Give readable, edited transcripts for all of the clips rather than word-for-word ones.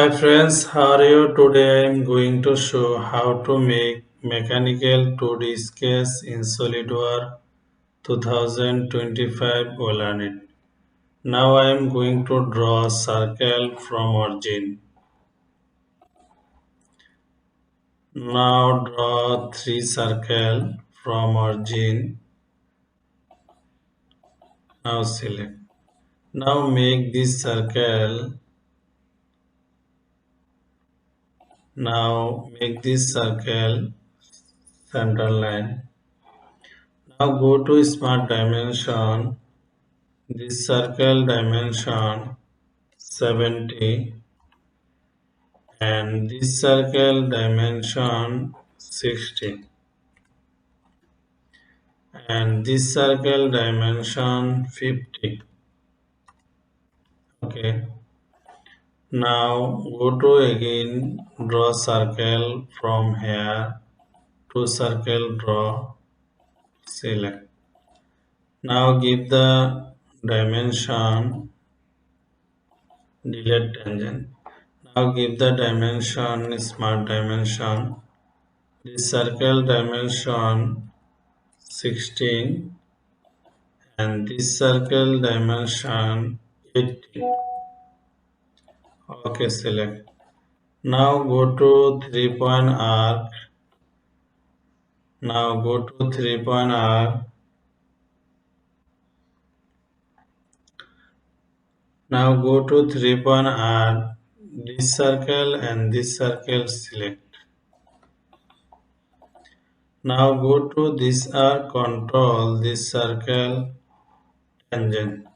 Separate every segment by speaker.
Speaker 1: Hi friends, how are you? Today I am going to show how to make mechanical 2D sketch in SolidWorks 2025 Olanet. Now I am going to draw a circle from origin. Now draw three circles from origin. Now select. Now make this circle. Now make this circle center line. Now go to Smart Dimension. This circle dimension 70 and this circle dimension 60 and this circle dimension 50. Okay. Now go to again draw circle from here to circle draw select. Now give the dimension delete tangent. Now give the dimension smart dimension. This circle dimension 16 and this circle dimension 80. Okay, select. Now go to 3-point arc. Now go to 3-point arc. Now go to 3-point arc. This circle and this circle select. Now go to this arc, control this circle tangent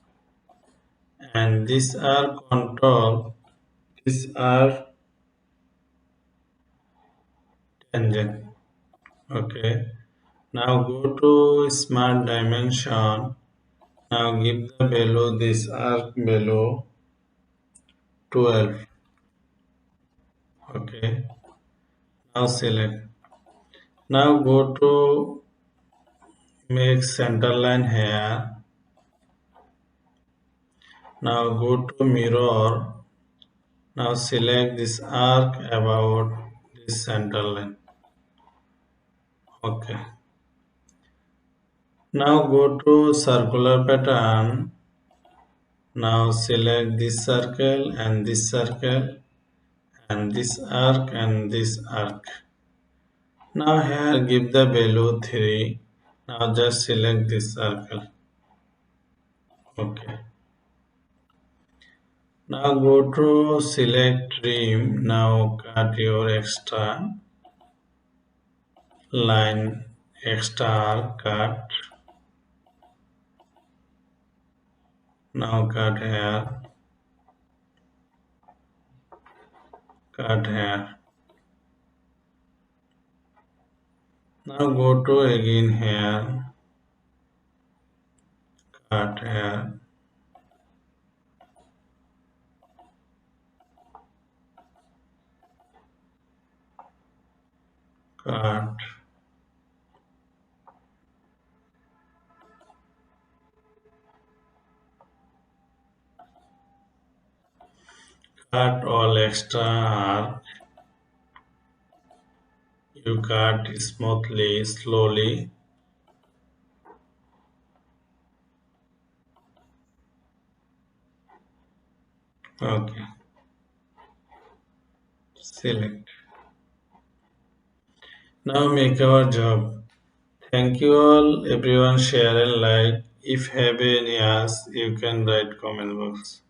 Speaker 1: and this arc, control this arc tangent. Okay. Now go to smart dimension. Now give the value this arc value 12. Okay. Now select. Now go to make center line here. Now go to mirror. Now select this arc about this center line. Okay. Now go to circular pattern. Now select this circle and this circle and this arc and this arc. Now here give the value 3. Now just select this circle. Okay. Now go to select trim. Now cut your extra line, extra arc cut. Now cut here. Cut here. Now go to again here. Cut here. Cut. Cut all extra arc. You cut smoothly, slowly. Okay. Select. Now make our job. Thank you all everyone share and like. If have any ask you can write comment box.